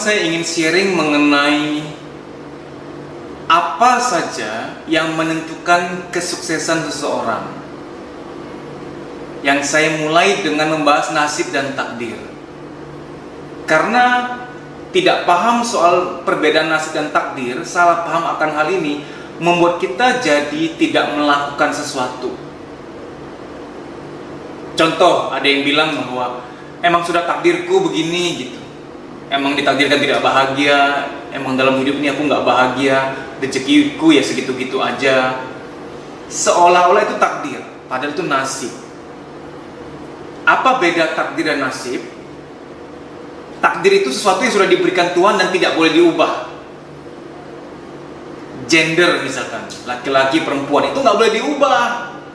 saya ingin sharing mengenai apa saja yang menentukan kesuksesan seseorang. Yang saya mulai dengan membahas nasib dan takdir. Karena tidak paham soal perbedaan nasib dan takdir, salah paham akan hal ini, membuat kita jadi tidak melakukan sesuatu. Contoh, ada yang bilang bahwa emang sudah takdirku begini gitu. Emang ditakdirkan tidak bahagia, emang dalam hidup ini aku nggak bahagia, rezekiku ya segitu-gitu aja. Seolah-olah itu takdir, padahal itu nasib. Apa beda takdir dan nasib? Takdir itu sesuatu yang sudah diberikan Tuhan dan tidak boleh diubah. Gender misalkan, laki-laki, perempuan, itu nggak boleh diubah.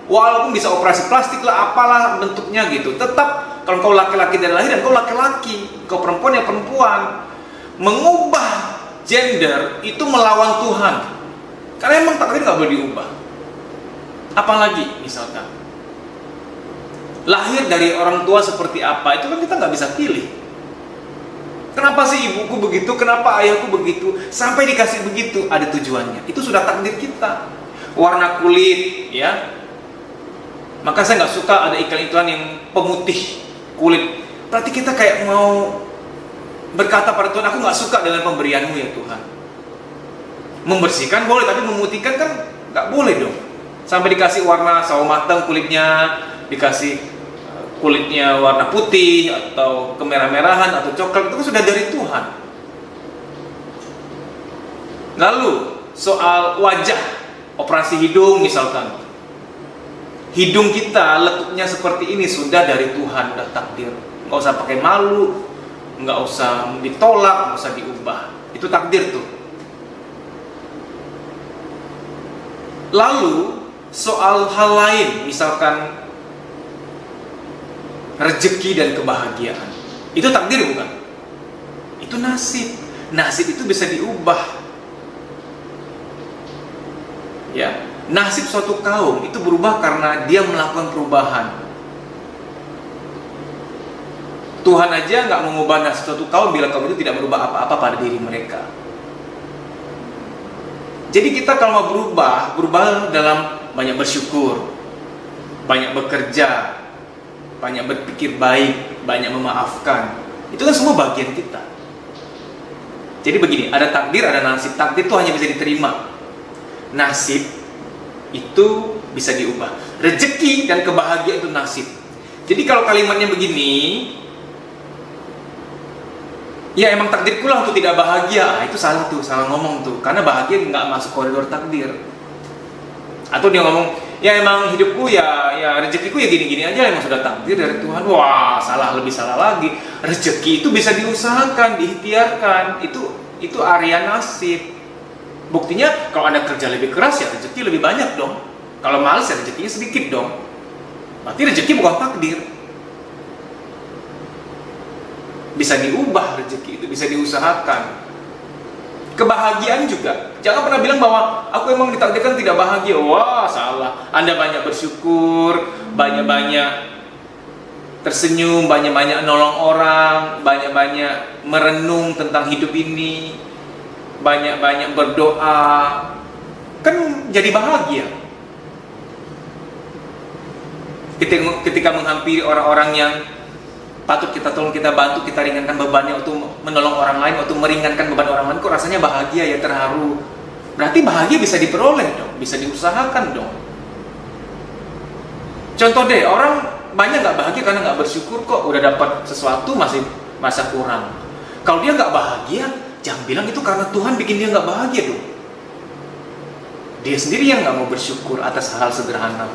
Walaupun bisa operasi plastik lah, apalah bentuknya gitu. Tetap kalau kau laki-laki dari lahir dan kau laki-laki, kau perempuan ya perempuan. Mengubah gender itu melawan Tuhan. Karena emang takdir nggak boleh diubah. Apalagi misalkan lahir dari orang tua seperti apa, itu kan kita nggak bisa pilih. Kenapa sih ibuku begitu, kenapa ayahku begitu, sampai dikasih begitu, ada tujuannya. Itu sudah takdir kita. Warna kulit, ya. Maka saya nggak suka ada iklan-iklan yang pemutih kulit. Berarti kita kayak mau berkata pada Tuhan, aku nggak suka dengan pemberianmu ya Tuhan. Membersihkan boleh, tapi memutihkan kan nggak boleh dong. Sampai dikasih warna sawo matang kulitnya, dikasih kulitnya warna putih atau kemerah-merahan atau coklat, itu kan sudah dari Tuhan. Lalu soal wajah, operasi hidung misalkan, hidung kita letuknya seperti ini sudah dari Tuhan, sudah takdir. Nggak usah pakai malu, nggak usah ditolak, nggak usah diubah, itu takdir tuh. Lalu soal hal lain, misalkan rezeki dan kebahagiaan, itu takdir bukan? Itu nasib. Nasib itu bisa diubah. Ya, nasib suatu kaum itu berubah karena dia melakukan perubahan. Tuhan aja nggak mengubah nasib suatu kaum bila kaum itu tidak berubah apa-apa pada diri mereka. Jadi kita kalau mau berubah dalam banyak bersyukur, banyak bekerja, banyak berpikir baik, banyak memaafkan. Itu kan semua bagian kita. Jadi begini, ada takdir, ada nasib. Takdir itu hanya bisa diterima. Nasib itu bisa diubah. Rezeki dan kebahagiaan itu nasib. Jadi kalau kalimatnya begini, ya emang takdirku lah untuk tidak bahagia. Itu salah tuh, salah ngomong tuh. Karena bahagia nggak masuk koridor takdir. Atau dia ngomong, ya emang hidupku ya rezekiku ya gini-gini aja, emang sudah takdir dari Tuhan. Wah, salah, lebih salah lagi. Rezeki itu bisa diusahakan, diikhtiarkan. Itu area nasib. Buktinya kalau Anda kerja lebih keras ya rezeki lebih banyak dong. Kalau malas ya rezekinya sedikit dong. Berarti rezeki bukan takdir. Bisa diubah rezeki itu, bisa diusahakan. Kebahagiaan juga. Jangan pernah bilang bahwa aku emang ditakdirkan tidak bahagia. Wah, salah. Anda banyak bersyukur, banyak-banyak tersenyum, banyak-banyak nolong orang, banyak-banyak merenung tentang hidup ini, banyak-banyak berdoa, kan jadi bahagia. Ketika menghampiri orang-orang yang patut kita tolong, kita bantu, kita ringankan bebannya, untuk menolong orang lain, untuk meringankan beban orang lain, kok rasanya bahagia ya, terharu. Berarti bahagia bisa diperoleh dong, bisa diusahakan dong. Contoh deh, orang banyak nggak bahagia karena nggak bersyukur, kok udah dapat sesuatu masih masa kurang. Kalau dia nggak bahagia, jangan bilang itu karena Tuhan bikin dia nggak bahagia dong. Dia sendiri yang nggak mau bersyukur atas hal sederhana.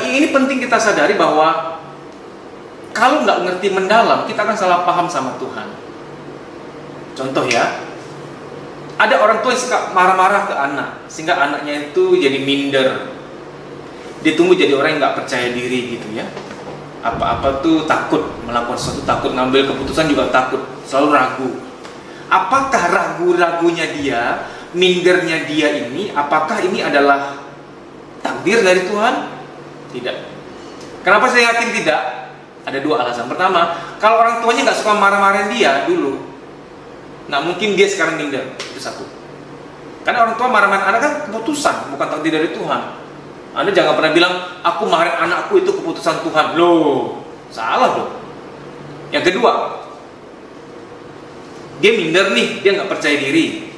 Ini penting kita sadari bahwa kalau nggak ngerti mendalam, kita akan salah paham sama Tuhan. Contoh ya, ada orang tua yang suka marah-marah ke anak, sehingga anaknya itu jadi minder. Dia tumbuh jadi orang yang nggak percaya diri gitu ya. Apa-apa tuh takut, melakukan sesuatu takut, ngambil keputusan juga takut, selalu ragu. Apakah ragu-ragunya dia, mindernya dia ini, apakah ini adalah takdir dari Tuhan? Tidak. Kenapa saya yakin tidak? Ada dua alasan. Pertama, kalau orang tuanya nggak suka marah-marahin dia dulu, nggak mungkin dia sekarang minder. Itu satu. Karena orang tua marah-marahin anak kan keputusan, bukan takdir dari Tuhan. Anda jangan pernah bilang, aku marahin anakku itu keputusan Tuhan. Loh, salah loh. Yang kedua, dia minder nih, dia nggak percaya diri.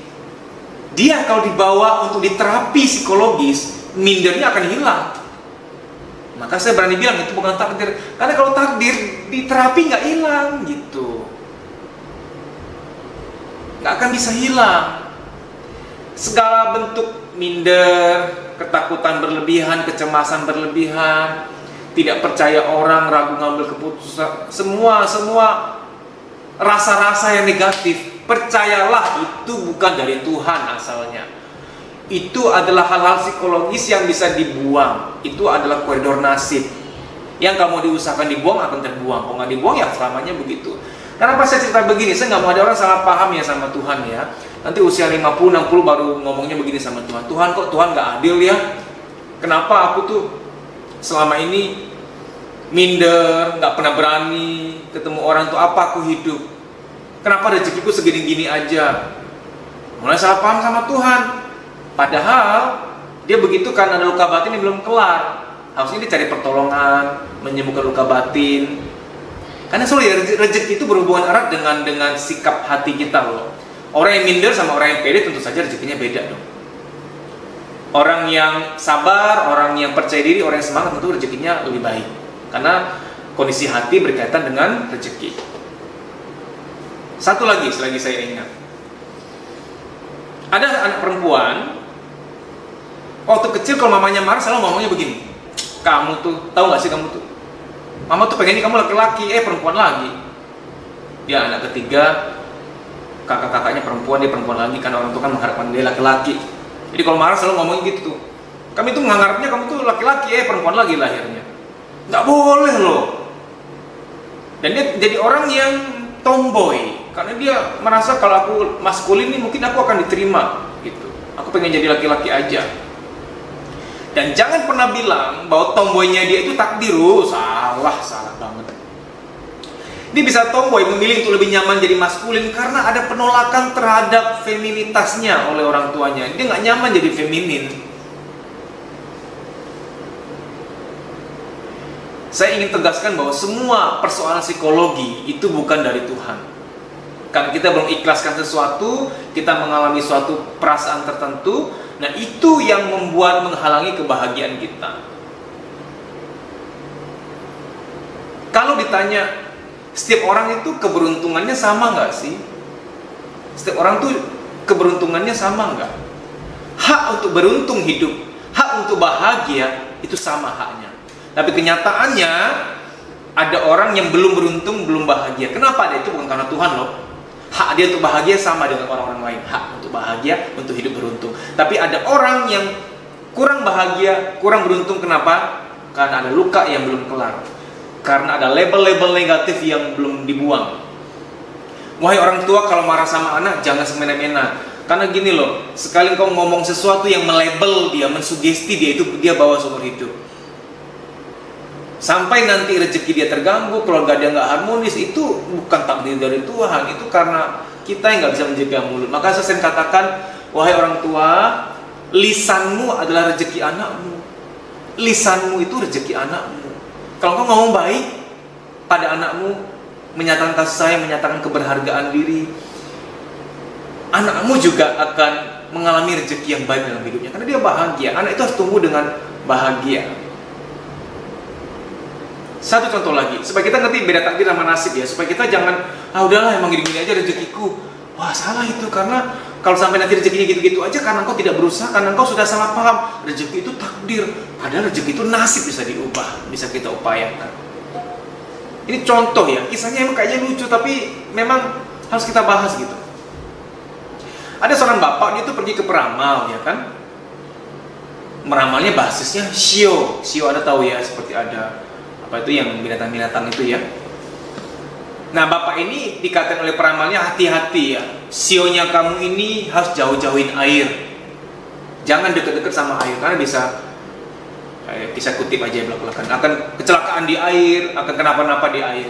Dia kalau dibawa untuk diterapi psikologis, mindernya akan hilang. Maka saya berani bilang itu bukan takdir. Karena kalau takdir, di terapi nggak hilang gitu. Nggak akan bisa hilang. Segala bentuk minder, ketakutan berlebihan, kecemasan berlebihan, tidak percaya orang, ragu ngambil keputusan, semua rasa-rasa yang negatif, percayalah itu bukan dari Tuhan asalnya. Itu adalah hal-hal psikologis yang bisa dibuang. Itu adalah koridor nasib. Yang kamu diusahakan dibuang akan terbuang. Kalau nggak dibuang ya selamanya begitu. Kenapa saya cerita begini? Saya nggak mau ada orang salah paham ya sama Tuhan ya. Nanti usia 50, 60 baru ngomongnya begini sama Tuhan. Tuhan, kok Tuhan nggak adil ya? Kenapa aku tuh selama ini minder, nggak pernah berani ketemu orang tuh, apa aku hidup? Kenapa rezekiku segini-gini aja? Mulai salah paham sama Tuhan. Padahal dia begitu karena ada luka batin yang belum kelar. Harusnya dia cari pertolongan, menyembuhkan luka batin. Karena selalu ya, rezeki itu berhubungan erat dengan sikap hati kita loh. Orang yang minder sama orang yang pede tentu saja rezekinya beda dong. Orang yang sabar, orang yang percaya diri, orang yang semangat tentu rezekinya lebih baik. Karena kondisi hati berkaitan dengan rezeki. Satu lagi selagi saya ingat. Ada anak perempuan, waktu kecil kalau mamanya marah selalu ngomongnya begini, kamu tuh, tahu gak sih kamu tuh, mama tuh pengen kamu laki-laki, perempuan lagi. Dia anak ketiga, kakak-kakaknya perempuan, dia perempuan lagi, karena orang tua kan mengharapkan dia laki-laki. Jadi kalau marah selalu ngomongnya gitu tuh, kami tuh mengharapnya kamu tuh laki-laki, perempuan lagi lahirnya. Nggak boleh loh. Dan dia jadi orang yang tomboy, karena dia merasa kalau aku maskulin nih mungkin aku akan diterima gitu. Aku pengen jadi laki-laki aja. Dan jangan pernah bilang bahwa tomboynya dia itu takdir. Salah banget. Dia bisa tomboy, memilih untuk lebih nyaman jadi maskulin karena ada penolakan terhadap feminitasnya oleh orang tuanya. Dia nggak nyaman jadi feminin. Saya ingin tegaskan bahwa semua persoalan psikologi itu bukan dari Tuhan. Karena kita belum ikhlaskan sesuatu, kita mengalami suatu perasaan tertentu, nah itu yang membuat menghalangi kebahagiaan kita. Kalau ditanya, setiap orang itu keberuntungannya sama nggak sih? Setiap orang tuh keberuntungannya sama nggak? Hak untuk beruntung hidup, hak untuk bahagia itu sama haknya. Tapi kenyataannya ada orang yang belum beruntung, belum bahagia. Kenapa? Itu bukan karena Tuhan loh. Hak dia untuk bahagia sama dengan orang-orang lain. Hak untuk bahagia, untuk hidup beruntung. Tapi ada orang yang kurang bahagia, kurang beruntung. Kenapa? Karena ada luka yang belum kelar. Karena ada label-label negatif yang belum dibuang. Wahai orang tua, kalau marah sama anak jangan semena-mena. Karena gini loh, sekali kau ngomong sesuatu yang melabel dia, mensugesti dia, itu dia bawa seumur hidup. Sampai nanti rezeki dia terganggu, keluarga dia nggak harmonis, itu bukan takdir dari Tuhan, itu karena kita yang nggak bisa menjaga mulut. Maka saya sering katakan, wahai orang tua, lisanmu adalah rezeki anakmu. Lisanmu itu rezeki anakmu. Kalau kau ngomong baik pada anakmu, menyatakan kasih sayang, menyatakan keberhargaan diri, anakmu juga akan mengalami rezeki yang baik dalam hidupnya, karena dia bahagia. Anak itu harus tumbuh dengan bahagia. Satu contoh lagi, supaya kita ngerti beda takdir sama nasib ya, supaya kita jangan, udahlah emang gini-gini aja rezekiku. Wah salah itu, karena kalau sampai nanti rezekinya gitu-gitu aja karena engkau tidak berusaha, karena engkau sudah salah paham. Rezeki itu takdir, padahal rezeki itu nasib, bisa diubah, bisa kita upayakan. Ini contoh ya, kisahnya emang kayaknya lucu tapi memang harus kita bahas gitu. Ada seorang bapak, dia tuh pergi ke peramal ya kan. Meramalnya basisnya shio. Shio ada tahu ya, seperti ada apa itu yang binatang-binatang itu ya. Nah bapak ini dikatakan oleh peramalnya, hati-hati ya, sionya kamu ini harus jauh-jauhin air. Jangan deket-deket sama air karena bisa Kisah kutip aja belak-belakan, akan kecelakaan di air, akan kenapa-napa di air.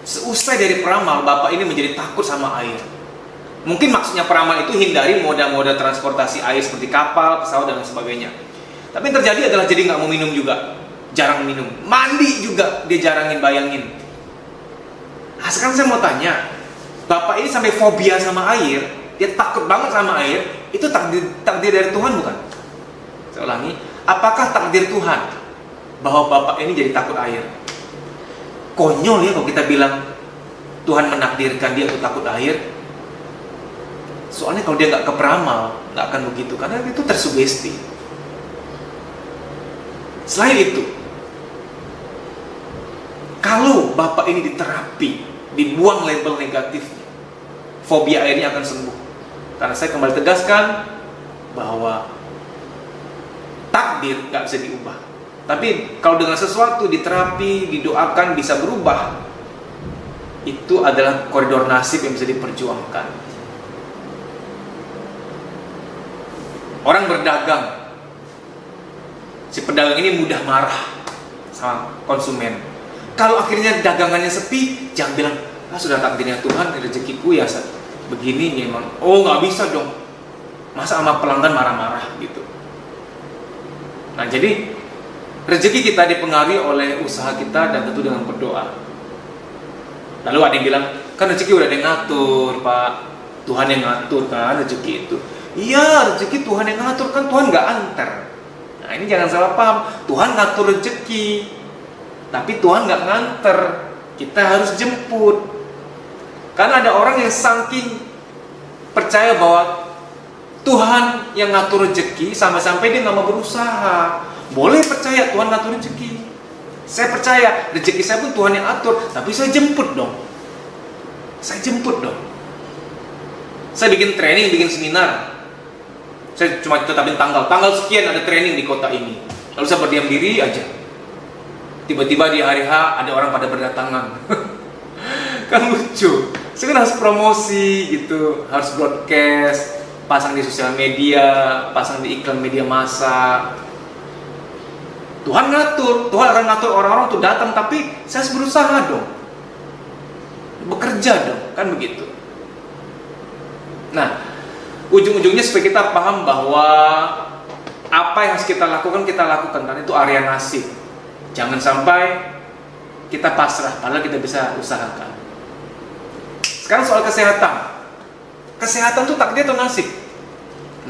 Seusai dari peramal, bapak ini menjadi takut sama air. Mungkin maksudnya peramal itu hindari moda-moda transportasi air seperti kapal, pesawat, dan lain sebagainya. Tapi yang terjadi adalah jadi nggak mau minum juga, jarang minum. Mandi juga dia jarangin, bayangin. Nah, sekarang saya mau tanya, bapak ini sampai fobia sama air, dia takut banget sama air, itu takdir dari Tuhan bukan? Saya ulangi, apakah takdir Tuhan bahwa bapak ini jadi takut air? Konyol ya kalau kita bilang Tuhan menakdirkan dia untuk takut air. Soalnya kalau dia nggak ke peramal, nggak akan begitu, karena itu tersugesti. Selain itu, kalau bapak ini diterapi, dibuang label negatifnya, fobia airnya akan sembuh. Karena saya kembali tegaskan bahwa takdir nggak bisa diubah. Tapi kalau dengan sesuatu diterapi, didoakan, bisa berubah, itu adalah koridor nasib yang bisa diperjuangkan. Orang berdagang, si pedagang ini mudah marah sama konsumen. Kalau akhirnya dagangannya sepi, jangan bilang, sudah takdirnya Tuhan, rezekiku ya begini memang. Oh, nggak bisa dong, masa sama pelanggan marah-marah gitu. Nah, jadi rezeki kita dipengaruhi oleh usaha kita dan tentu dengan berdoa. Lalu ada yang bilang, kan rezeki udah ada yang ngatur, Pak. Tuhan yang ngatur kan rezeki itu. Iya, rezeki Tuhan yang ngatur, kan Tuhan nggak antar. Nah, ini jangan salah paham. Tuhan ngatur rezeki, tapi Tuhan nggak nganter. Kita harus jemput. Karena ada orang yang saking percaya bahwa Tuhan yang ngatur rezeki, sampai-sampai dia nggak mau berusaha. Boleh percaya Tuhan ngatur rezeki. Saya percaya rezeki saya pun Tuhan yang atur, tapi saya jemput dong. Saya jemput dong. Saya bikin training, bikin seminar. Saya cuma tetapin tanggal sekian ada training di kota ini. Lalu saya berdiam diri aja. Tiba-tiba di hari H ada orang pada berdatangan. Kan lucu. Saya kan harus promosi gitu, harus broadcast, pasang di sosial media, pasang di iklan media massa. Tuhan ngatur, Tuhan akan ngatur orang-orang untuk datang, tapi saya harus berusaha dong, bekerja dong, kan begitu. Nah, ujung-ujungnya supaya kita paham bahwa apa yang harus kita lakukan, karena itu area nasib. Jangan sampai kita pasrah, padahal kita bisa usahakan. Sekarang soal kesehatan. Kesehatan itu takdir atau nasib?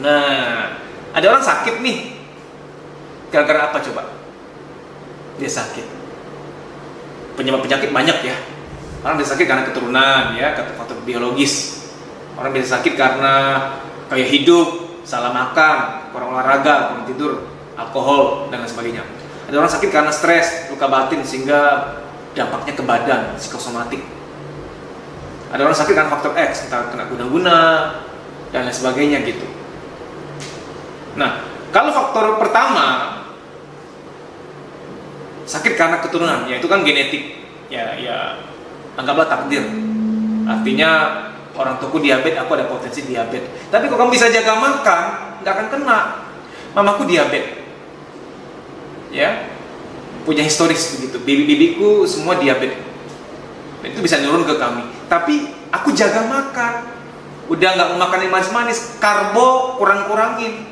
Nah, ada orang sakit nih. Gara-gara apa coba? Dia sakit. Penyebab penyakit banyak ya. Orang bisa sakit karena keturunan ya, faktor biologis. Orang bisa sakit karena gaya hidup, salah makan, kurang olahraga, kurang tidur, alkohol, dan lain sebagainya. Ada orang sakit karena stres, luka batin, sehingga dampaknya ke badan, psikosomatik. Ada orang sakit karena faktor X, entah kena guna-guna, dan lain sebagainya gitu. Nah, kalau faktor pertama, sakit karena keturunan, ya itu kan genetik, ya anggaplah takdir. Artinya orang tuaku diabetes, aku ada potensi diabetes. Tapi kalau kamu bisa jaga makan, nggak akan kena. Mamaku diabetes, ya, punya historis begitu. Bibi-bibiku semua diabetes. Itu bisa nurun ke kami. Tapi aku jaga makan, udah nggak makan yang manis-manis, karbo kurang-kurangin.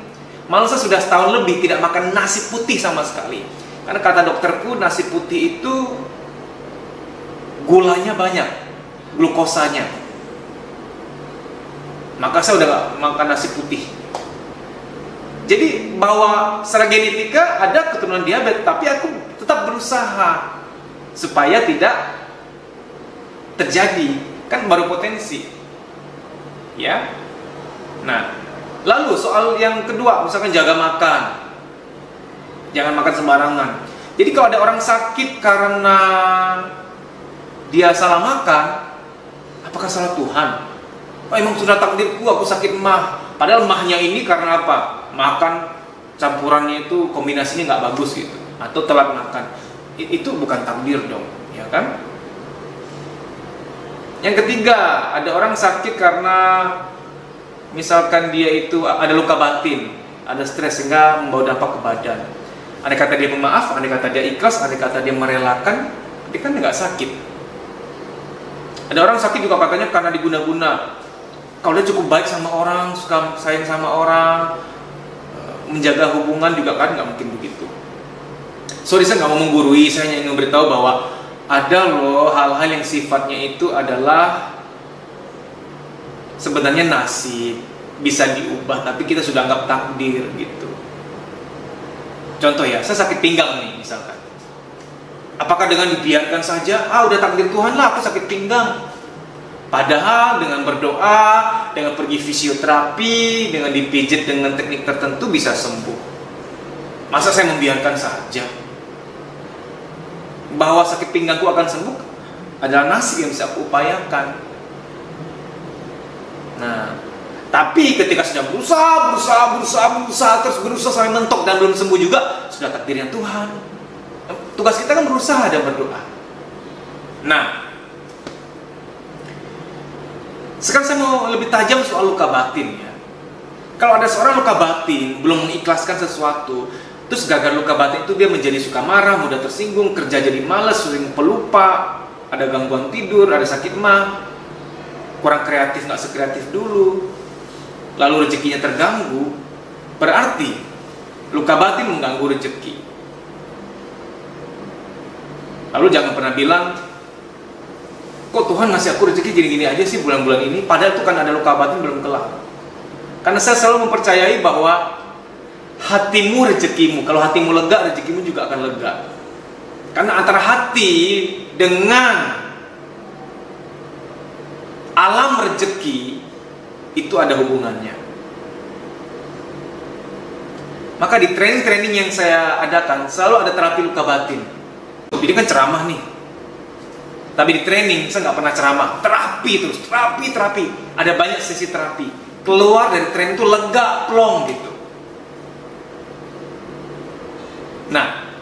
Malah saya sudah setahun lebih tidak makan nasi putih sama sekali. Karena kata dokterku nasi putih itu gulanya banyak, glukosanya. Maka saya udah gak makan nasi putih. Jadi bahwa secara genetika ada keturunan diabetes, tapi aku tetap berusaha supaya tidak terjadi, kan baru potensi. Ya. Nah, lalu soal yang kedua, misalkan jaga makan. Jangan makan sembarangan. Jadi kalau ada orang sakit karena dia salah makan, apakah salah Tuhan? Oh, emang sudah takdirku aku sakit mah. Padahal mahnya ini karena apa? Makan campurannya itu kombinasinya nggak bagus gitu, atau telat makan. Itu bukan takdir dong, ya kan? Yang ketiga, ada orang sakit karena misalkan dia itu ada luka batin, ada stres sehingga membawa dampak ke badan. Andai kata dia pemaaf, andai kata dia ikhlas, andai kata dia merelakan, dia kan nggak sakit. Ada orang sakit juga katanya karena diguna-guna. Kalau dia cukup baik sama orang, suka sayang sama orang, menjaga hubungan juga kan nggak mungkin begitu. Sorry, saya nggak mau menggurui, saya hanya ingin memberitahu bahwa ada loh hal-hal yang sifatnya itu adalah sebenarnya nasib, bisa diubah, tapi kita sudah anggap takdir gitu. Contoh ya, saya sakit pinggang nih misalkan. Apakah dengan dibiarkan saja, udah takdir Tuhan lah aku sakit pinggang. Padahal dengan berdoa, dengan pergi fisioterapi, dengan dipijit dengan teknik tertentu bisa sembuh. Masa saya membiarkan saja? Bahwa sakit pinggangku akan sembuh adalah nasib yang bisa aku upayakan. Nah, tapi ketika sudah berusaha terus berusaha sampai mentok dan belum sembuh juga, sudah takdirnya Tuhan. Tugas kita kan berusaha dan berdoa. Nah, sekarang saya mau lebih tajam soal luka batin ya. Kalau ada seorang luka batin belum mengikhlaskan sesuatu, terus gagal luka batin itu dia menjadi suka marah, mudah tersinggung, kerja jadi malas, sering pelupa, ada gangguan tidur, ada sakit mah, kurang kreatif, nggak sekreatif dulu, lalu rezekinya terganggu, berarti luka batin mengganggu rezeki. Lalu jangan pernah bilang, kok Tuhan ngasih aku rezeki gini-gini aja sih bulan-bulan ini, padahal itu kan ada luka batin belum kelar. Karena saya selalu mempercayai bahwa hatimu rezekimu, kalau hatimu lega, rezekimu juga akan lega. Karena antara hati dengan alam rezeki itu ada hubungannya. Maka di training-training yang saya adakan selalu ada terapi luka batin. Ini kan ceramah nih, tapi di training saya nggak pernah ceramah, terapi terus, terapi. Ada banyak sesi terapi. Keluar dari training itu lega, plong gitu. Nah,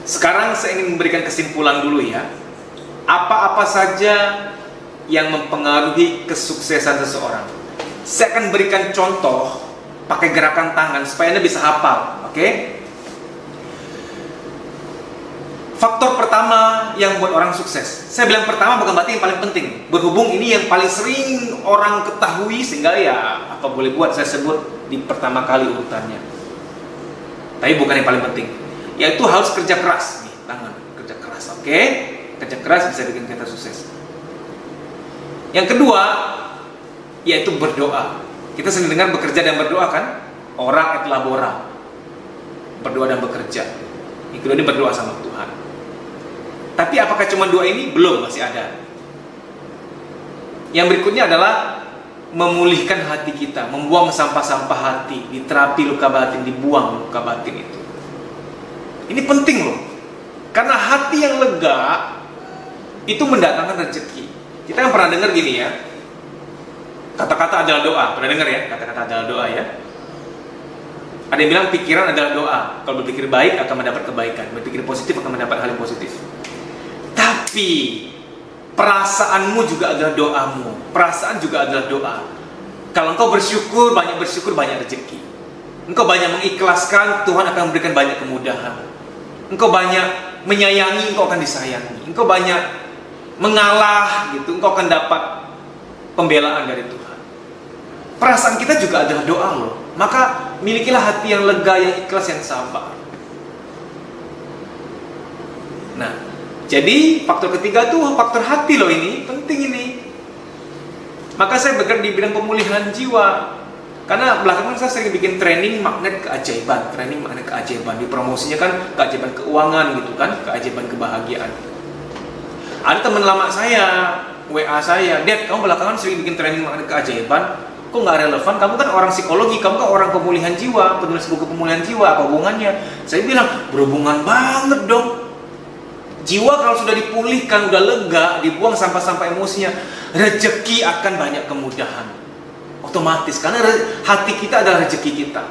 sekarang saya ingin memberikan kesimpulan dulu ya. Apa-apa saja yang mempengaruhi kesuksesan seseorang. Saya akan berikan contoh pakai gerakan tangan supaya Anda bisa hafal, oke? Faktor pertama yang buat orang sukses. Saya bilang pertama bukan berarti yang paling penting. Berhubung ini yang paling sering orang ketahui, sehingga ya apa boleh buat saya sebut di pertama kali urutannya. Tapi bukan yang paling penting. Yaitu harus kerja keras. Nih, tangan, kerja keras, oke? Kerja keras bisa bikin kita sukses. Yang kedua, yaitu berdoa. Kita sering dengar bekerja dan berdoa kan? Ora et labora. Berdoa dan bekerja. Yang kedua ini berdoa sama Tuhan. Tapi apakah cuma dua ini? Belum, masih ada. Yang berikutnya adalah memulihkan hati kita, membuang sampah-sampah hati, diterapi luka batin, dibuang luka batin itu. Ini penting loh. Karena hati yang lega itu mendatangkan rezeki. Kita kan pernah dengar gini ya. Kata-kata adalah doa. Pernah dengar ya? Kata-kata adalah doa ya. Ada yang bilang pikiran adalah doa. Kalau berpikir baik akan mendapat kebaikan, berpikir positif akan mendapat hal yang positif. Tapi perasaanmu juga adalah doamu. Perasaan juga adalah doa. Kalau engkau bersyukur, banyak rezeki. Engkau banyak mengikhlaskan, Tuhan akan memberikan banyak kemudahan. Engkau banyak menyayangi, engkau akan disayangi. Engkau banyak mengalah gitu, engkau akan dapat pembelaan dari Tuhan. Perasaan kita juga adalah doa loh. Maka milikilah hati yang lega, yang ikhlas, yang sabar. Nah, jadi faktor ketiga tuh faktor hati loh, ini penting ini. Maka saya bergerak di bidang pemulihan jiwa. Karena belakangan saya sering bikin training magnet keajaiban, Di promosinya kan keajaiban keuangan gitu kan, keajaiban kebahagiaan. Ada teman lama saya, WA saya, Dad, kamu belakangan sering bikin training magnet keajaiban, kok nggak relevan? Kamu kan orang psikologi, kamu kan orang pemulihan jiwa, penulis buku pemulihan jiwa, apa hubungannya? Saya bilang, berhubungan banget dong. Jiwa kalau sudah dipulihkan, udah lega, dibuang sampah-sampah emosinya, rezeki akan banyak kemudahan. Otomatis, karena hati kita adalah rezeki kita.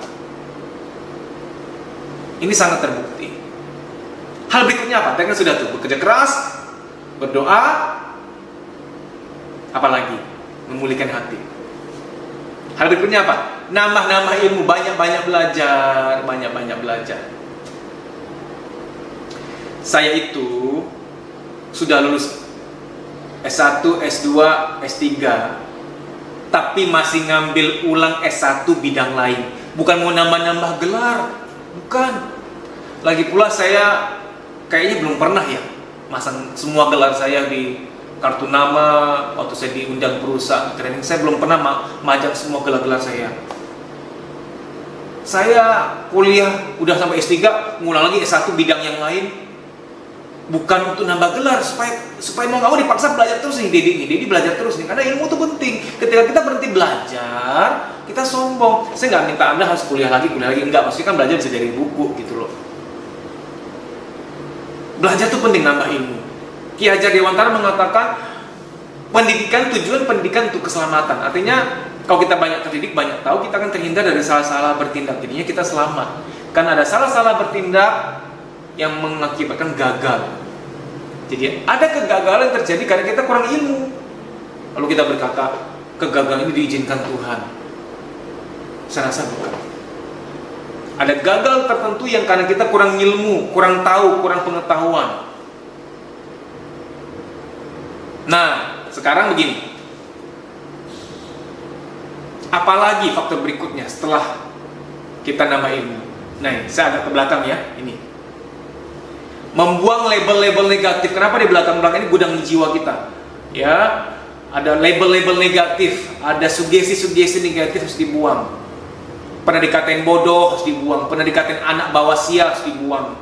Ini sangat terbukti. Hal berikutnya apa? Tadi kan sudah tuh, bekerja keras, berdoa, apalagi memulihkan hati. Hal berikutnya apa? Nambah-nambah ilmu, banyak-banyak belajar, banyak-banyak belajar. Saya itu sudah lulus S1, S2, S3, tapi masih ngambil ulang S1 bidang lain. Bukan mau nambah-nambah gelar, bukan. Lagi pula saya kayaknya belum pernah ya masang semua gelar saya di kartu nama waktu saya diundang perusahaan training. Saya belum pernah majang semua gelar-gelar saya. Saya kuliah udah sampai S3, ngulang lagi S1 bidang yang lain. Bukan untuk nambah gelar, supaya mau nggak mau dipaksa belajar terus nih, Dedi belajar terus nih, karena ilmu itu penting. Ketika kita berhenti belajar, kita sombong. Saya nggak minta Anda harus kuliah lagi, enggak. Maksudnya kan belajar bisa dari buku gitu loh. Belajar itu penting, nambah ilmu. Ki Hajar Dewantara mengatakan pendidikan, tujuan pendidikan untuk keselamatan. Artinya kalau kita banyak terdidik, banyak tahu, kita akan terhindar dari salah-salah bertindak. Jadinya kita selamat. Karena ada salah-salah bertindak yang mengakibatkan gagal. Jadi ada kegagalan terjadi karena kita kurang ilmu. Lalu kita berkata, kegagalan ini diizinkan Tuhan. Saya rasa bukan. Ada gagal tertentu yang karena kita kurang ilmu, kurang tahu, kurang pengetahuan. Nah, sekarang begini. Apalagi faktor berikutnya setelah kita nambah ilmu. Nah, saya agak ke belakang ya, ini. Membuang label-label negatif. Kenapa di belakang-belakang ini gudang jiwa kita? Ya, ada label-label negatif, ada sugesti-sugesti negatif harus dibuang. Pernah dikatain bodoh harus dibuang, pernah dikatain anak bawa sial harus dibuang.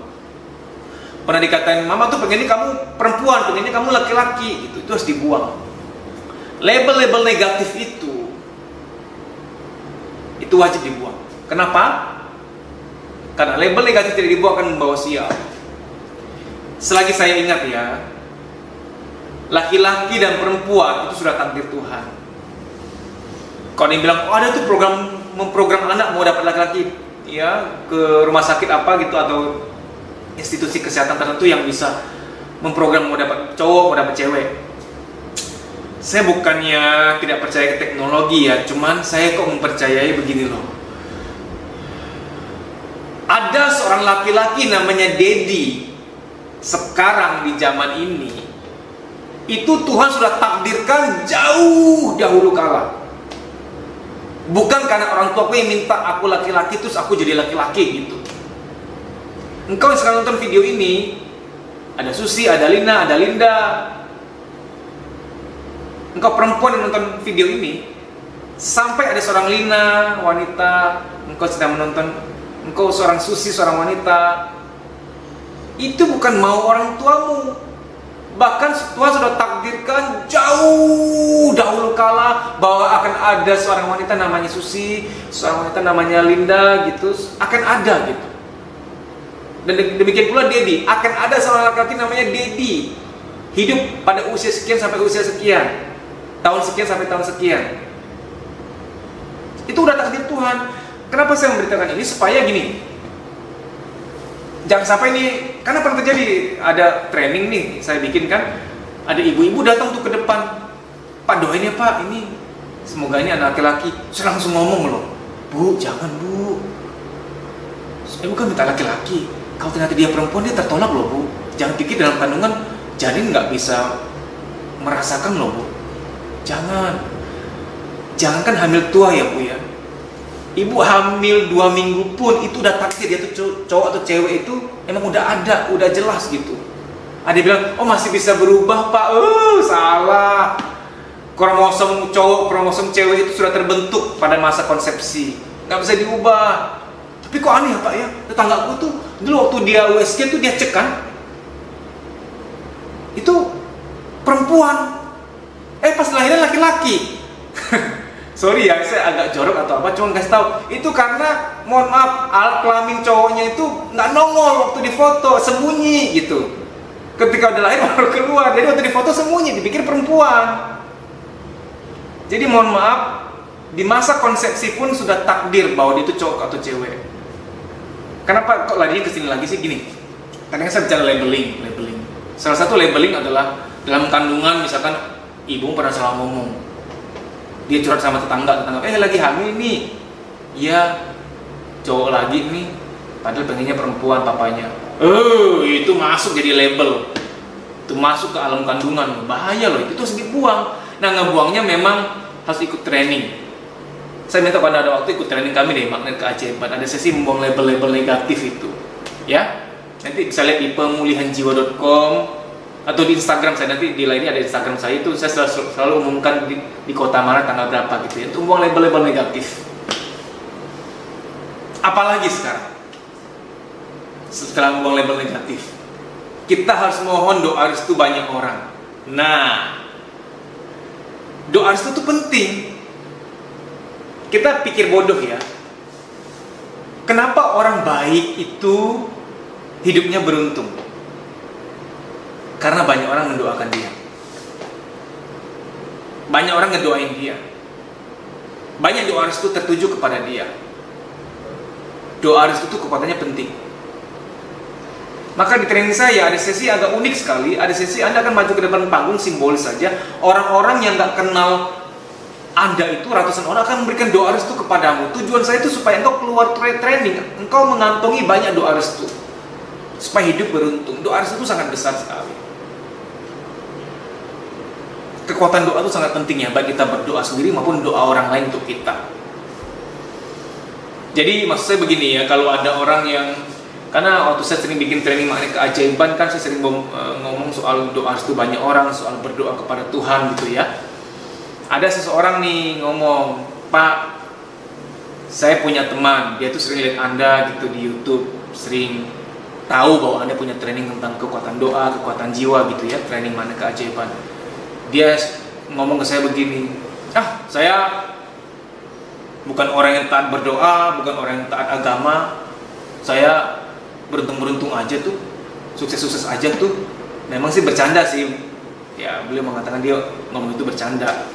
Pernah dikatain mama tuh pengennya kamu perempuan, pengennya kamu laki-laki, gitu. Itu harus dibuang. Label-label negatif itu wajib dibuang. Kenapa? Karena label negatif tidak dibuang akan membawa sial. Selagi saya ingat ya, laki-laki dan perempuan itu sudah takdir Tuhan. Kalau dia bilang, oh ada tuh memprogram anak mau dapat laki-laki, ya ke rumah sakit apa gitu atau institusi kesehatan tertentu yang bisa memprogram mau dapat cowok, mau dapat cewek. Saya bukannya tidak percaya ke teknologi ya, cuman saya kok mempercayai begini loh. Ada seorang laki-laki namanya Dedi. Sekarang di zaman ini, itu Tuhan sudah takdirkan jauh dahulu kala. Bukan karena orang tuaku yang minta aku laki-laki terus aku jadi laki-laki gitu. Engkau yang sekarang nonton video ini, ada Susi, ada Lina, ada Linda. Engkau perempuan yang nonton video ini, sampai ada seorang Lina, wanita, engkau sedang menonton, engkau seorang Susi, seorang wanita. Itu bukan mau orang tuamu. Bahkan Tuhan sudah takdirkan jauh dahulu kala bahwa akan ada seorang wanita namanya Susi, seorang wanita namanya Linda gitu, akan ada gitu. Dan demikian pula Dedi, akan ada seorang laki-laki namanya Dedi, hidup pada usia sekian sampai usia sekian, tahun sekian sampai tahun sekian. Itu udah takdir Tuhan. Kenapa saya memberitakan ini? Supaya gini, jangan sampai ini, karena pernah terjadi, ada training nih, saya bikin kan, ada ibu-ibu datang tuh ke depan, Pak doain ya Pak, ini semoga ini anak laki-laki. Saya langsung ngomong loh, Bu jangan Bu, saya bukan minta laki-laki, kalau ternyata dia perempuan dia tertolak loh Bu. Jangan pikir dalam kandungan janin nggak bisa merasakan loh Bu. Jangankan hamil tua ya Bu ya, ibu hamil 2 minggu pun itu udah takdir dia tuh cowok atau cewek itu emang udah ada, udah jelas gitu. Ada yang bilang, oh masih bisa berubah Pak. Salah. Kromosom cowok, kromosom cewek itu sudah terbentuk pada masa konsepsi, nggak bisa diubah. Tapi kok aneh ya Pak ya, tetanggaku tuh dulu waktu dia USG tuh dia cek kan, itu perempuan, pas lahirnya laki-laki. Sorry ya, saya agak jorok atau apa, cuma kasih tahu. Itu karena, mohon maaf, alat kelamin cowoknya itu nggak nongol waktu difoto, sembunyi gitu. Ketika udah lahir baru keluar, jadi waktu difoto sembunyi, dipikir perempuan. Jadi mohon maaf, di masa konsepsi pun sudah takdir bahwa dia itu cowok atau cewek. Kenapa kok larinya kesini lagi sih gini? Kadang saya bicara labeling. Salah satu labeling adalah dalam kandungan, misalkan ibu pernah salah ngomong. Dia curhat sama tetangga, lagi hamil nih. Iya, cowok lagi nih. Padahal pengennya perempuan papanya. Itu masuk jadi label. Itu masuk ke alam kandungan. Bahaya loh, itu harus dibuang. Nah, ngebuangnya memang harus ikut training. Saya minta pada ada waktu ikut training kami deh, Magnet Keajaiban. Ada sesi membuang label-label negatif itu. Ya, nanti bisa lihat di pemulihanjiwa.com atau di Instagram saya, nanti di lainnya ada Instagram saya, itu saya selalu umumkan di kota mana, tanggal berapa gitu ya, untuk membuang label-label negatif. Apalagi setelah membuang label negatif, kita harus mohon doa restu banyak orang. Nah, doa restu itu penting. Kita pikir bodoh ya, kenapa orang baik itu hidupnya beruntung? Karena banyak orang mendoakan dia, banyak orang ngedoain dia, banyak doa restu tertuju kepada dia. Doa restu itu kekuatannya penting. Maka di training saya ada sesi agak unik sekali. Ada sesi Anda akan maju ke depan panggung, simbolis saja. Orang-orang yang gak kenal Anda itu, ratusan orang akan memberikan doa restu kepadamu. Tujuan saya itu supaya engkau keluar training, engkau mengantongi banyak doa restu, supaya hidup beruntung. Doa restu itu sangat besar sekali. Kekuatan doa itu sangat penting ya, baik kita berdoa sendiri maupun doa orang lain untuk kita. Jadi maksud saya begini ya, kalau ada orang yang, karena waktu saya sering bikin training Magnet Keajaiban kan, saya sering ngomong soal doa restu banyak orang, soal berdoa kepada Tuhan gitu ya. Ada seseorang nih ngomong, Pak, saya punya teman, dia tuh sering lihat Anda gitu di YouTube, sering tahu bahwa Anda punya training tentang kekuatan doa, kekuatan jiwa gitu ya, training Magnet Keajaiban. Dia ngomong ke saya begini, saya bukan orang yang taat berdoa, bukan orang yang taat agama, saya beruntung-beruntung aja tuh, sukses-sukses aja tuh. Memang sih bercanda sih, ya beliau mengatakan dia ngomong itu bercanda.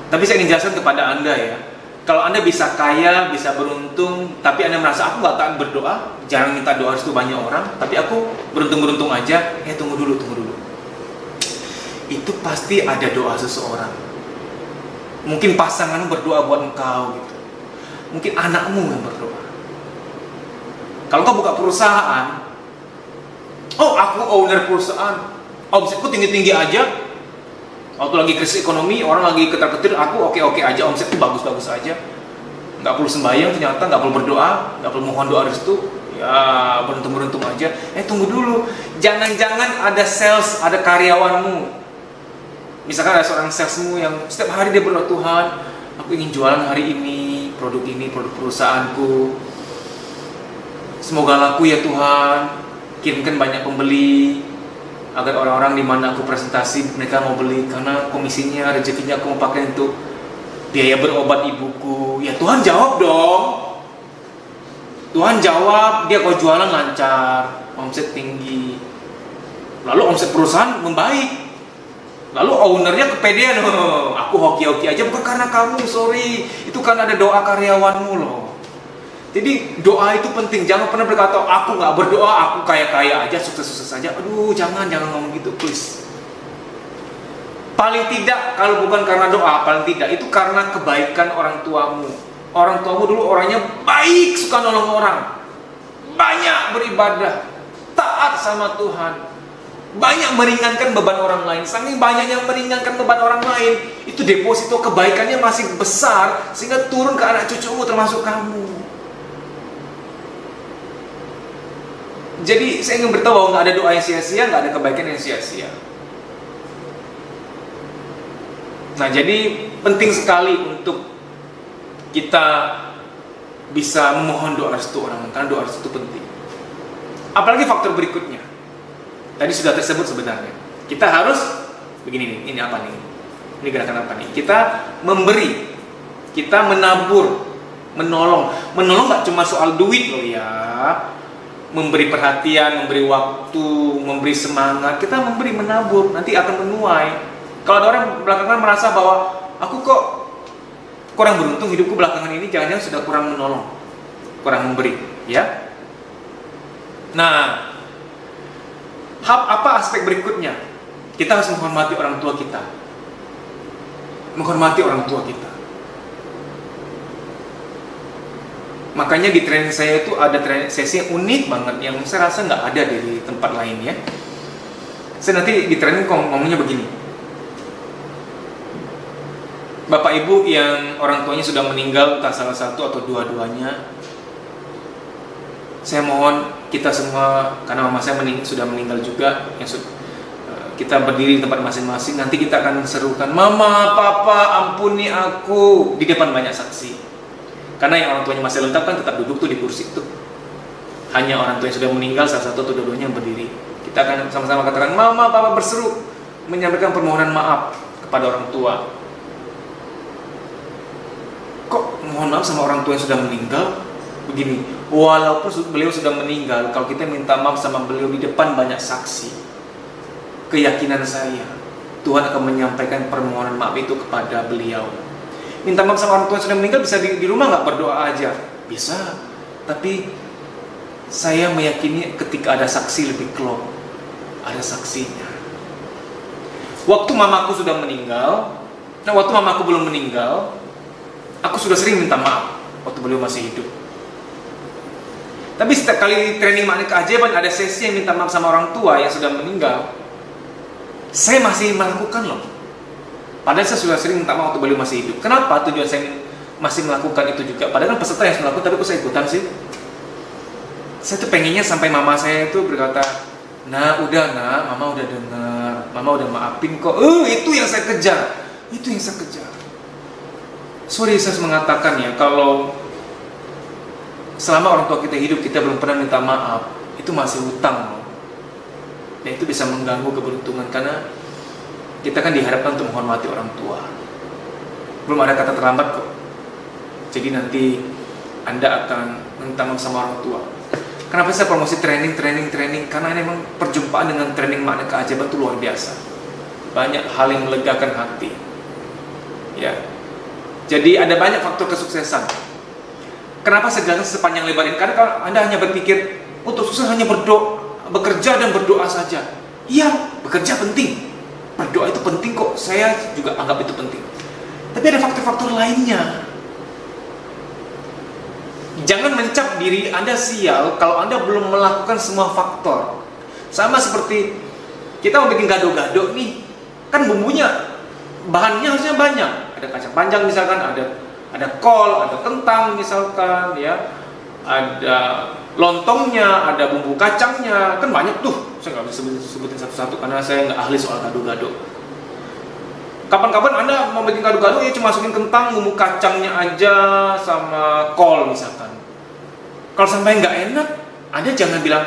Tapi saya ingin jelaskan kepada Anda ya, kalau Anda bisa kaya, bisa beruntung, tapi Anda merasa aku gak taat berdoa, jarang minta doa restu banyak orang, tapi aku beruntung-beruntung aja, tunggu dulu. Itu pasti ada doa seseorang. Mungkin pasanganmu berdoa buat engkau gitu. Mungkin anakmu yang berdoa. Kalau kau buka perusahaan, aku owner perusahaan, omsetku tinggi-tinggi aja. Waktu lagi krisis ekonomi, orang lagi ketar-ketir, aku oke-oke aja, omsetku bagus-bagus aja. Nggak perlu sembahyang, ternyata nggak perlu berdoa, nggak perlu mohon doa restu, ya beruntung-beruntung aja. Tunggu dulu, jangan-jangan ada sales, ada karyawanmu. Misalkan ada seorang salesmu yang setiap hari dia berdoa, Tuhan, aku ingin jualan hari ini, produk perusahaanku. Semoga laku ya Tuhan, kirimkan banyak pembeli, agar orang-orang di mana aku presentasi mereka mau beli, karena komisinya, rezekinya aku mau pakai untuk biaya berobat ibuku. Ya Tuhan jawab dong. Tuhan jawab, dia kau jualan lancar, omset tinggi, lalu omset perusahaan membaik, lalu ownernya kepedean, aku hoki-hoki aja, bukan karena kamu, sorry, itu kan ada doa karyawanmu loh. Jadi doa itu penting. Jangan pernah berkata, aku nggak berdoa, aku kaya-kaya aja, sukses-sukses aja. Aduh, jangan ngomong gitu, please. Paling tidak, kalau bukan karena doa, paling tidak itu karena kebaikan orang tuamu. Orang tuamu dulu orangnya baik, suka nolong orang, banyak beribadah, taat sama Tuhan, banyak meringankan beban orang lain. Saking banyaknya meringankan beban orang lain, itu deposito kebaikannya masih besar, sehingga turun ke anak cucumu termasuk kamu. Jadi saya ingin beritahu bahwa nggak ada doa yang sia-sia, nggak ada kebaikan yang sia-sia. Nah, jadi penting sekali untuk kita bisa memohon doa restu orang, karena doa restu itu penting. Apalagi faktor berikutnya, tadi sudah tersebut sebenarnya. Kita harus begini nih, ini apa nih? Ini gerakan apa nih? Kita memberi, kita menabur, menolong. Menolong nggak cuma soal duit loh ya. Memberi perhatian, memberi waktu, memberi semangat. Kita memberi, menabur, nanti akan menuai. Kalau ada orang belakangan merasa bahwa aku kok kurang beruntung hidupku belakangan ini, jangan-jangan sudah kurang menolong, kurang memberi, ya. Nah, apa aspek berikutnya? Kita harus menghormati orang tua kita. menghormati orang tua kita. Makanya di training saya itu ada sesi yang unik banget, yang saya rasa nggak ada di tempat lain ya. Saya nanti di training ngomongnya begini. Bapak ibu yang orang tuanya sudah meninggal, entah salah satu atau dua-duanya, saya mohon kita semua, karena mama saya sudah meninggal juga, kita berdiri di tempat masing-masing. Nanti kita akan serukan, "Mama, Papa, ampuni aku," di depan banyak saksi. Karena yang orang tuanya masih lengkap kan tetap duduk tuh di kursi itu. Hanya orang tua yang sudah meninggal, salah satu atau dua-duanya yang berdiri. Kita akan sama-sama katakan, "Mama, Papa," berseru, menyampaikan permohonan maaf kepada orang tua. Kok mohon maaf sama orang tua yang sudah meninggal? Begini, walaupun beliau sudah meninggal, kalau kita minta maaf sama beliau di depan banyak saksi, keyakinan saya, Tuhan akan menyampaikan permohonan maaf itu kepada beliau. Minta maaf sama orang tua yang sudah meninggal bisa di rumah nggak, berdoa aja? Bisa. Tapi saya meyakini ketika ada saksi lebih klop. Ada saksinya. Waktu mamaku sudah meninggal, waktu mamaku belum meninggal, aku sudah sering minta maaf waktu beliau masih hidup. Tapi setiap kali training makna keajaiban ada sesi yang minta maaf sama orang tua yang sudah meninggal, saya masih melakukan loh. Padahal saya sudah sering minta maaf waktu beliau masih hidup. Kenapa tujuan saya masih melakukan itu juga? Padahal kan peserta yang melakukan, tapi kok saya ikutan sih? Saya tuh pengennya sampai mama saya itu berkata, "Nah, udah nak, mama udah dengar, mama udah maafin kok." Itu yang saya kejar. Itu yang saya kejar. Sorry saya mengatakan ya, kalau selama orang tua kita hidup kita belum pernah minta maaf, itu masih hutang loh. Dan itu bisa mengganggu keberuntungan, karena kita kan diharapkan untuk menghormati orang tua. Belum ada kata terlambat kok. Jadi nanti Anda akan minta maaf sama orang tua. Kenapa saya promosi training? Karena ini memang perjumpaan dengan training makna keajaiban itu luar biasa. Banyak hal yang melegakan hati. Ya. Jadi ada banyak faktor kesuksesan. Kenapa segala sepanjang lebar ini? Karena kalau Anda hanya berpikir untuk sukses hanya bekerja dan berdoa saja. Iya, bekerja penting. Berdoa itu penting kok, saya juga anggap itu penting. Tapi ada faktor-faktor lainnya. Jangan mencap diri Anda sial kalau Anda belum melakukan semua faktor. Sama seperti kita mau bikin gado-gado nih, kan bumbunya, bahannya harusnya banyak. Ada kacang panjang misalkan, ada kol, ada kentang misalkan, ya, ada lontongnya, ada bumbu kacangnya, kan banyak tuh. Saya nggak bisa sebutin satu-satu karena saya nggak ahli soal gado-gado. Kapan-kapan Anda mau bikin gado-gado ya cuma masukin kentang, bumbu kacangnya aja sama kol misalkan. Kalau sampai nggak enak, Anda jangan bilang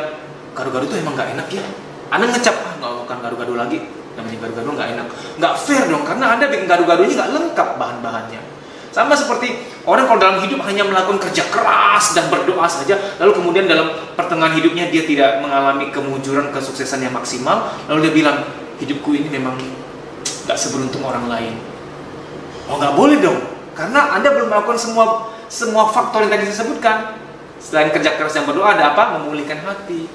gado-gado itu emang nggak enak ya. Anda ngecap, nggak makan gado-gado lagi, namanya gado-gado nggak enak. Nggak fair dong, karena Anda bikin gado-gadonya nggak lengkap bahan-bahannya. Sama seperti orang kalau dalam hidup hanya melakukan kerja keras dan berdoa saja, lalu kemudian dalam pertengahan hidupnya dia tidak mengalami kemujuran, kesuksesan yang maksimal, lalu dia bilang, "Hidupku ini memang gak seberuntung orang lain." Oh, nggak boleh dong, karena Anda belum melakukan semua faktor yang tadi saya sebutkan. Selain kerja keras yang berdoa, ada apa? Memulihkan hati.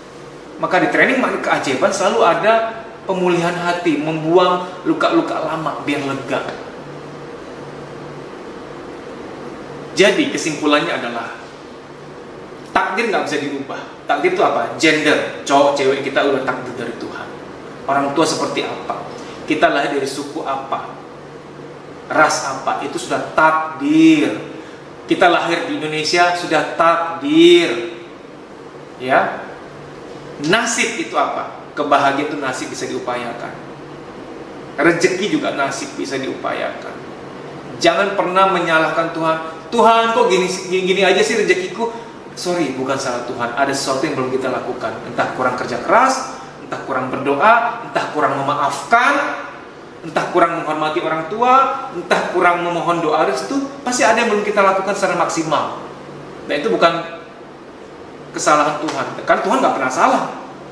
Maka di training makna keajaiban selalu ada pemulihan hati, membuang luka-luka lama biar lega. Jadi kesimpulannya adalah takdir nggak bisa dirubah. Takdir itu apa? Gender, cowok, cewek, kita udah takdir dari Tuhan. Orang tua seperti apa? Kita lahir dari suku apa? Ras apa? Itu sudah takdir. Kita lahir di Indonesia sudah takdir. Ya. Nasib itu apa? Kebahagiaan itu nasib bisa diupayakan. Rezeki juga nasib bisa diupayakan. Jangan pernah menyalahkan Tuhan. Tuhan kok gini aja sih rezekiku. Sorry, bukan salah Tuhan. Ada sesuatu yang belum kita lakukan. Entah kurang kerja keras, entah kurang berdoa, entah kurang memaafkan, entah kurang menghormati orang tua, entah kurang memohon doa restu. Pasti ada yang belum kita lakukan secara maksimal. Dan itu bukan kesalahan Tuhan. Kan Tuhan nggak pernah salah.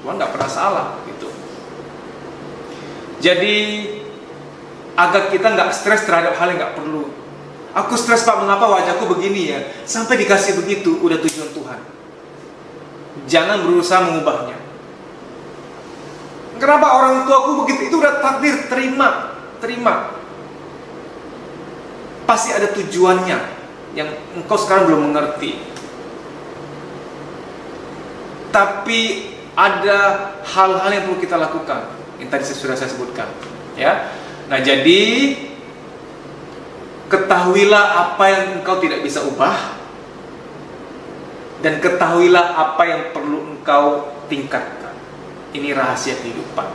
Tuhan nggak pernah salah gitu. Jadi agar kita nggak stres terhadap hal yang nggak perlu. Aku stres Pak, mengapa wajahku begini ya? Sampai dikasih begitu, udah tujuan Tuhan. Jangan berusaha mengubahnya. Kenapa orang tuaku begitu? Itu udah takdir, terima. Pasti ada tujuannya yang engkau sekarang belum mengerti. Tapi ada hal-hal yang perlu kita lakukan, yang tadi sudah saya sebutkan, ya. Nah, jadi ketahuilah apa yang engkau tidak bisa ubah, dan ketahuilah apa yang perlu engkau tingkatkan. Ini rahasia kehidupan.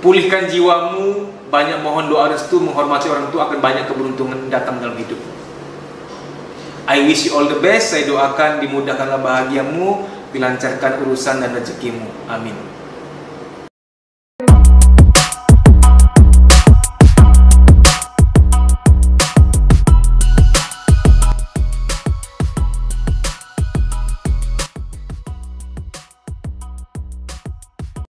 Pulihkan jiwamu, banyak mohon doa restu, menghormati orang tua, akan banyak keberuntungan datang dalam hidup. I wish you all the best. Saya doakan dimudahkanlah bahagiamu, dilancarkan urusan dan rezekimu. Amin.